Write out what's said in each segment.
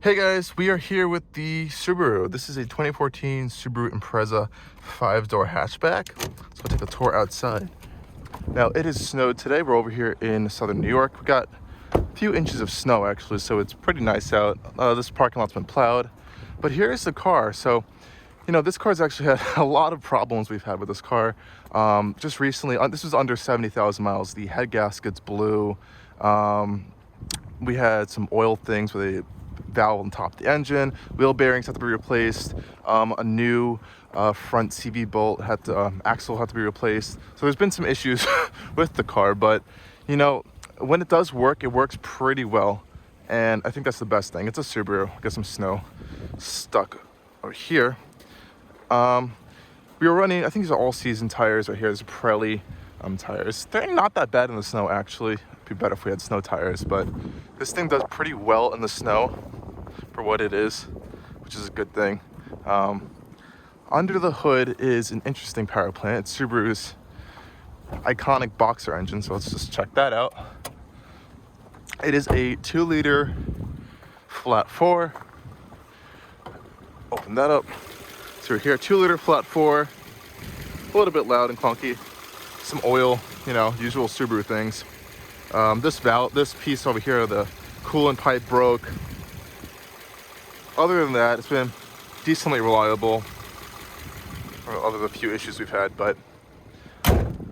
Hey guys, we are here with the Subaru. This is a 2014 Subaru Impreza 5-door hatchback. So we'll take a tour outside. Now it is snowed today. We're over here in southern New York. We got a few inches of snow actually, so it's pretty nice out. This parking lot's been plowed. But here's the car. So, you know, this car's actually had a lot of problems we've had with this car. Just recently, this was under 70,000 miles. The head gaskets blew. We had some oil things where they valve on top of the engine, wheel bearings had to be replaced, a new front CV bolt axle had to be replaced. So there's been some issues with the car, but you know, when it does work, it works pretty well, and I think that's the best thing. It's a Subaru. Got some snow stuck over here. We were running, I think these are all season tires right here. There's Pirelli tires. They're not that bad in the snow actually. It'd be better if we had snow tires, but this thing does pretty well in the snow for what it is, which is a good thing. Under the hood is an interesting power plant. It's Subaru's iconic boxer engine, so let's just check that out. It is a 2-liter flat 4. Open that up. So we're here, 2-liter flat 4, a little bit loud and clunky. Some oil, you know, usual Subaru things. This piece over here, the coolant pipe broke. Other than that, it's been decently reliable. Other than a few issues we've had, but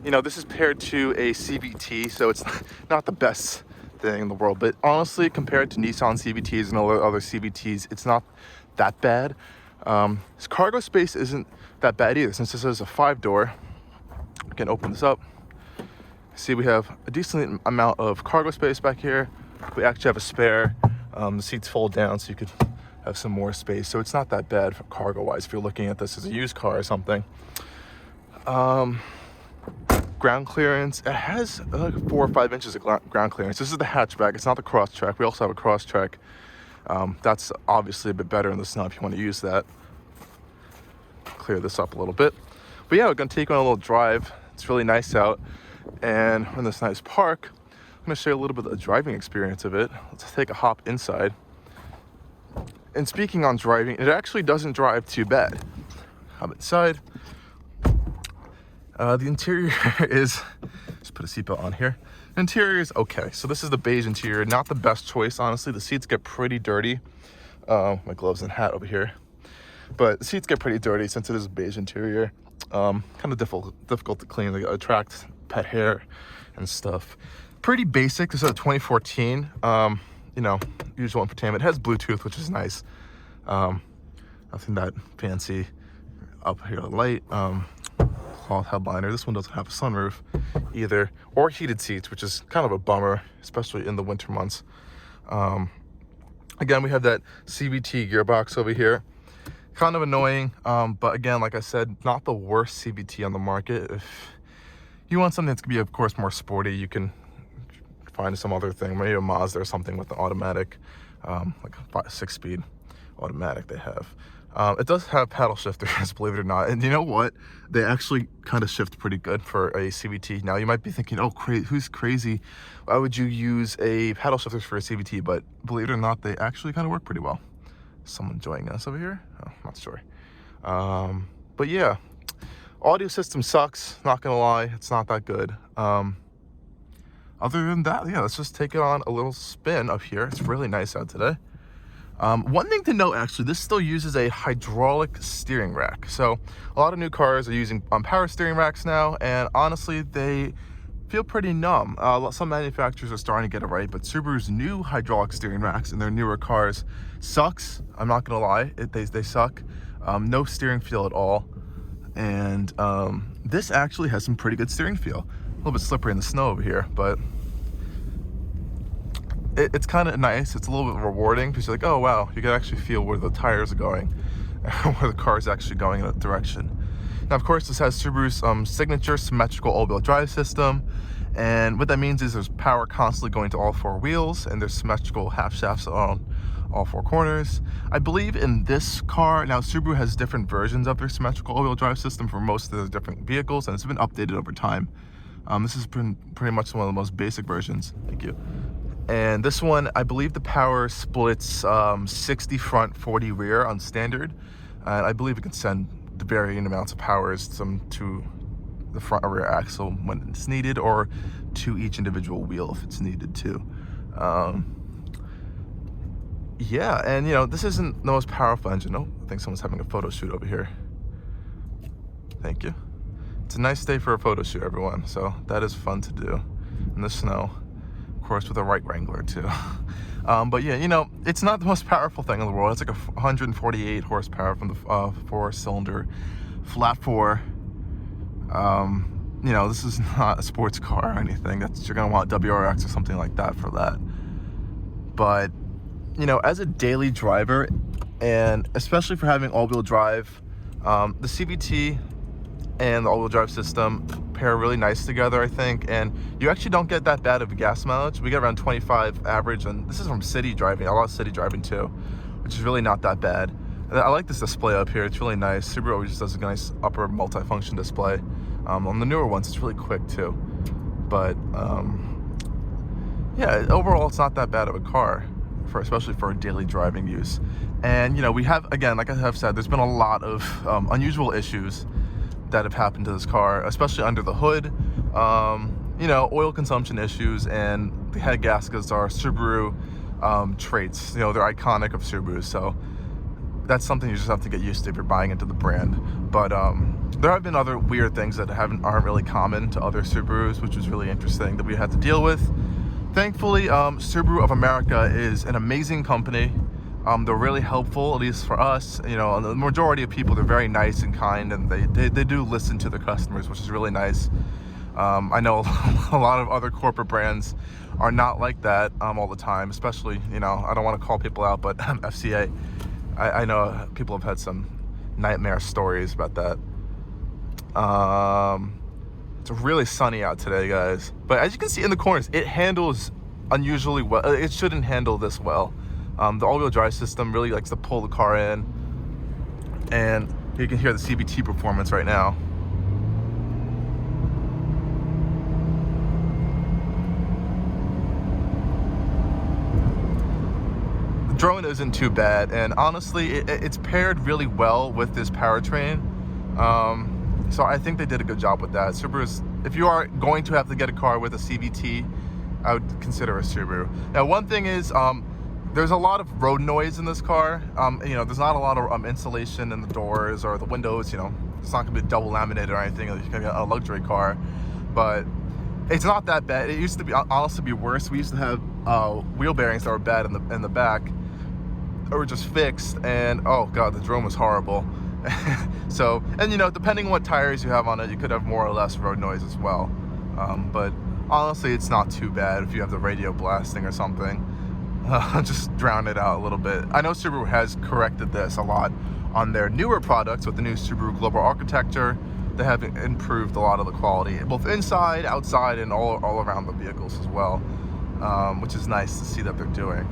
you know, this is paired to a CVT, so it's not the best thing in the world. But honestly, compared to Nissan CVTs and other CVTs, it's not that bad. This cargo space isn't that bad either, since this is a 5-door. I can open this up. See, we have a decent amount of cargo space back here. We actually have a spare. The seats fold down so you could have some more space. So it's not that bad for cargo-wise if you're looking at this as a used car or something. Ground clearance. It has like 4 or 5 inches of ground clearance. This is the hatchback. It's not the cross-track. We also have a cross-track. That's obviously a bit better in the snow if you want to use that. Clear this up a little bit. But yeah, we're going to take on a little drive. It's really nice out. And we're in this nice park. I'm going to show you a little bit of the driving experience of it. Let's take a hop inside. And speaking on driving, it actually doesn't drive too bad. Hop inside. The interior is, just put a seatbelt on here. The interior is okay. So this is the beige interior. Not the best choice, honestly. The seats get pretty dirty. My gloves and hat over here. But the seats get pretty dirty since it is a beige interior. Kind of difficult to clean. They attract pet hair and stuff. Pretty basic. This is a 2014. You know, usual infotainment. It has Bluetooth, which is nice. Nothing that fancy. Up here, light. Cloth headliner. This one doesn't have a sunroof either, or heated seats, which is kind of a bummer, especially in the winter months. Again, we have that CVT gearbox over here. Kind of annoying, but again, like I said, not the worst CVT on the market. If you want something that's gonna be, of course, more sporty, you can find some other thing, maybe a Mazda or something with the automatic, like a 6-speed automatic they have. It does have paddle shifters, believe it or not, and you know what? They actually kind of shift pretty good for a CVT. Now you might be thinking, oh, who's crazy? Why would you use a paddle shifters for a CVT? But believe it or not, they actually kind of work pretty well. Someone joining us over here? Oh, I'm not sure. But yeah, audio system sucks, not gonna lie. It's not that good. Other than that, yeah, let's just take it on a little spin up here. It's really nice out today. One thing to note, actually, this still uses a hydraulic steering rack. So a lot of new cars are using power steering racks now, and honestly, they feel pretty numb. Some manufacturers are starting to get it right, but Subaru's new hydraulic steering racks in their newer cars sucks. I'm not gonna lie, they suck. No steering feel at all. And this actually has some pretty good steering feel. A little bit slippery in the snow over here, but it's kind of nice. It's a little bit rewarding because you're like, oh wow, you can actually feel where the tires are going, where the car is actually going in a direction. Now, of course, this has Subaru's signature symmetrical all-wheel drive system, and what that means is there's power constantly going to all 4 wheels, and there's symmetrical half shafts on all 4 corners. I believe in this car, now Subaru has different versions of their symmetrical all-wheel drive system for most of the different vehicles, and it's been updated over time. This has been pretty much one of the most basic versions. Thank you. And this one, I believe the power splits 60 front, 40 rear on standard. And I believe it can send the varying amounts of powers, some to the front or rear axle when it's needed, or to each individual wheel if it's needed too. Yeah, and this isn't the most powerful engine. Oh, I think someone's having a photo shoot over here. Thank you. It's a nice day for a photo shoot, everyone. So that is fun to do in the snow. Of course, with a right Wrangler too. But yeah, it's not the most powerful thing in the world. It's like 148 horsepower from the 4-cylinder flat 4. This is not a sports car or anything. You're gonna want WRX or something like that for that. But as a daily driver, and especially for having all-wheel drive, the CVT and the all-wheel drive system pair really nice together, I think, and you actually don't get that bad of a gas mileage. We get around 25 average, and this is from city driving, a lot of city driving too, which is really not that bad. And I like this display up here. It's really nice. Subaru always does a nice upper multi-function display. On the newer ones, it's really quick too. But yeah, overall, it's not that bad of a car, especially for daily driving use. And we have, again, like I have said, there's been a lot of unusual issues that have happened to this car, especially under the hood. Oil consumption issues, and the head gaskets are Subaru traits. They're iconic of Subaru, so that's something you just have to get used to if you're buying into the brand. But there have been other weird things that aren't really common to other Subarus, which was really interesting that we had to deal with. Thankfully, Subaru of America is an amazing company. They're really helpful, at least for us. The majority of people, they're very nice and kind, and they do listen to their customers, which is really nice. I know a lot of other corporate brands are not like that all the time, especially, I don't want to call people out, but FCA, I know people have had some nightmare stories about that. It's really sunny out today, guys. But as you can see in the corners, it handles unusually well. It shouldn't handle this well. The all-wheel drive system really likes to pull the car in, and you can hear the CVT performance right now. The drone isn't too bad, and honestly, it's paired really well with this powertrain. So I think they did a good job with that. Subaru's, if you are going to have to get a car with a CVT, I would consider a Subaru. Now, one thing is, there's a lot of road noise in this car. There's not a lot of insulation in the doors or the windows. It's not gonna be double laminated or anything. It's gonna be a luxury car, but it's not that bad. It used to be, honestly, be worse. We used to have wheel bearings that were bad in the back, or just fixed, and oh god, the drone was horrible. So, and depending on what tires you have on it, you could have more or less road noise as well. But honestly, it's not too bad if you have the radio blasting or something. Just drown it out a little bit. I know Subaru has corrected this a lot on their newer products with the new Subaru Global Architecture. They have improved a lot of the quality, both inside, outside, and all around the vehicles as well, which is nice to see that they're doing.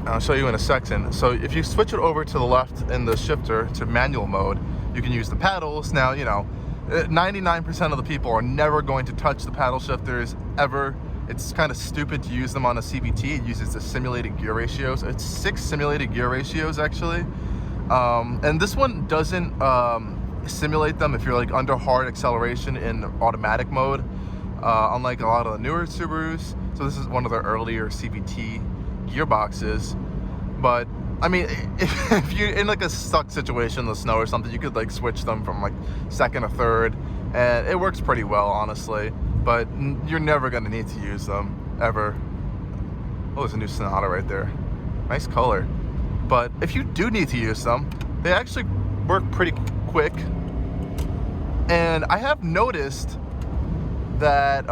I'll show you in a second. So if you switch it over to the left in the shifter to manual mode, you can use the paddles. Now, 99% of the people are never going to touch the paddle shifters ever. It's kind of stupid to use them on a CVT. It uses the simulated gear ratios. It's 6 simulated gear ratios, actually. And this one doesn't simulate them if you're like under hard acceleration in automatic mode, unlike a lot of the newer Subarus. So this is one of their earlier CVT gearboxes. But I mean, if you're in like a stuck situation in the snow or something, you could like switch them from like second to third, and it works pretty well, honestly. But you're never gonna need to use them ever. Oh, there's a new Sonata right there. Nice color. But if you do need to use them, they actually work pretty quick. And I have noticed that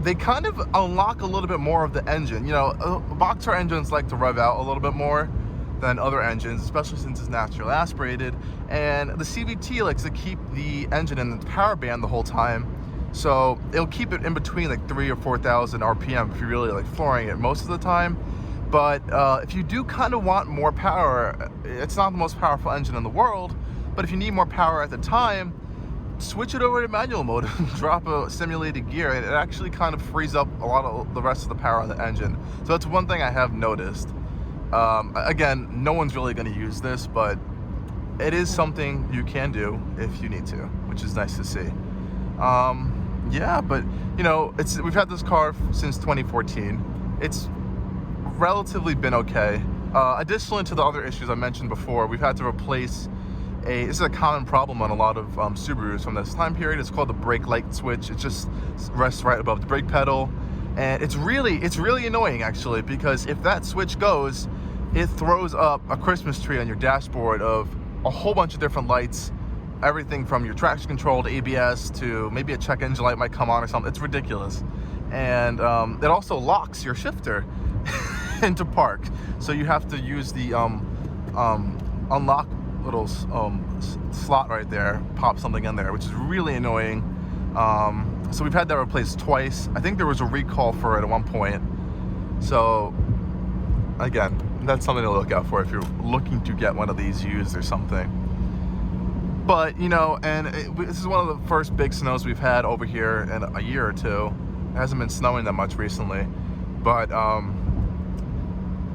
they kind of unlock a little bit more of the engine. Boxer engines like to rev out a little bit more than other engines, especially since it's naturally aspirated. And the CVT likes to keep the engine in the power band the whole time. So it'll keep it in between like 3,000 or 4,000 RPM if you're really like flooring it most of the time. But if you do kind of want more power, it's not the most powerful engine in the world, but if you need more power at the time, switch it over to manual mode and drop a simulated gear, and it actually kind of frees up a lot of the rest of the power on the engine. So that's one thing I have noticed. Again, no one's really going to use this, but it is something you can do if you need to, which is nice to see. Yeah, but you know, we've had this car since 2014. It's relatively been okay. Additionally to the other issues I mentioned before, we've had to replace this is a common problem on a lot of Subarus from this time period. It's called the brake light switch. It just rests right above the brake pedal, and it's really annoying actually, because if that switch goes, it throws up a Christmas tree on your dashboard of a whole bunch of different lights, everything from your traction control to ABS to maybe a check engine light might come on or something. It's ridiculous. And it also locks your shifter into park, so you have to use the unlock little slot right there, pop something in there, which is really annoying. So we've had that replaced twice. I think there was a recall for it at one point. So again, that's something to look out for if you're looking to get one of these used or something. But you know, and this is one of the first big snows we've had over here in a year or two. It hasn't been snowing that much recently, but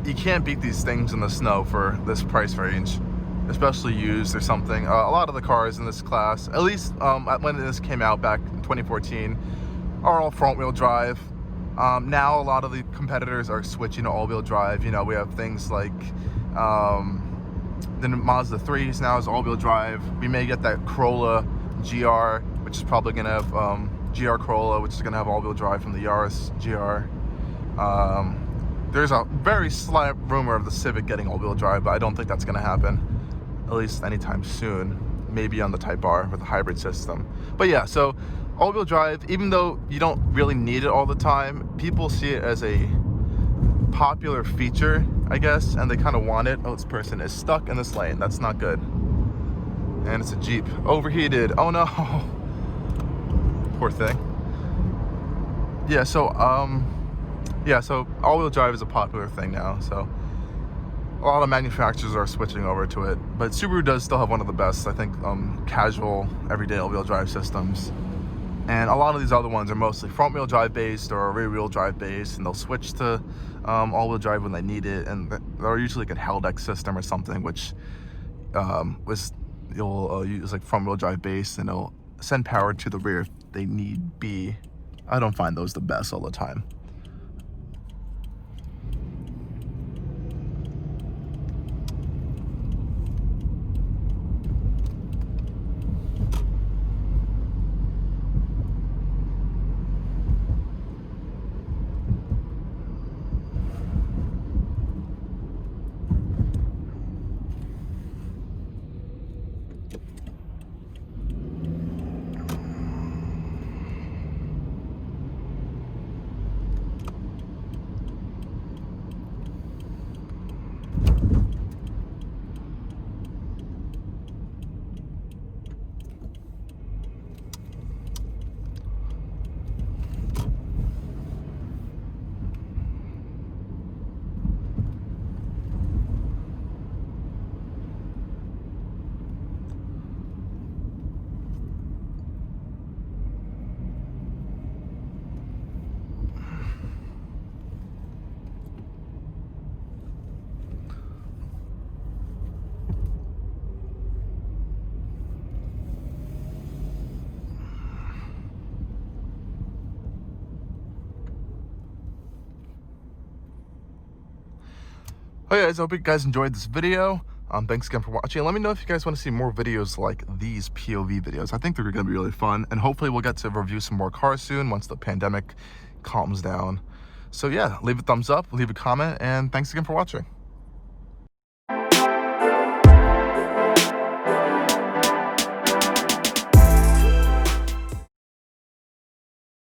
you can't beat these things in the snow for this price range, especially used or something. A lot of the cars in this class, at least when this came out back in 2014, are all front-wheel drive. Now a lot of the competitors are switching to all-wheel drive. You know, we have things like the Mazda 3s now is all-wheel drive. We may get that Corolla GR, which is probably going to have GR Corolla, which is going to have all-wheel drive from the Yaris GR. There's a very slight rumor of the Civic getting all-wheel drive, but I don't think that's going to happen, at least anytime soon. Maybe on the Type R with the hybrid system. But yeah, so all-wheel drive, even though you don't really need it all the time, people see it as a popular feature, I guess, and they kind of want it. Oh, this person is stuck in this lane. That's not good. And it's a Jeep. Overheated. Oh no. Poor thing. Yeah, so all-wheel drive is a popular thing now, so a lot of manufacturers are switching over to it, but Subaru does still have one of the best, I think, casual, everyday all-wheel drive systems. And a lot of these other ones are mostly front-wheel drive based or rear-wheel drive based, and they'll switch to all-wheel drive when they need it, and they're usually like a Helldeck system or something, which you'll use like front-wheel drive based, and it'll send power to the rear if they need be. I don't find those the best all the time. Hey guys, I hope you guys enjoyed this video. Thanks again for watching. Let me know if you guys want to see more videos like these POV videos. I think they're going to be really fun, and hopefully we'll get to review some more cars soon once the pandemic calms down. So yeah, leave a thumbs up, leave a comment, and thanks again for watching.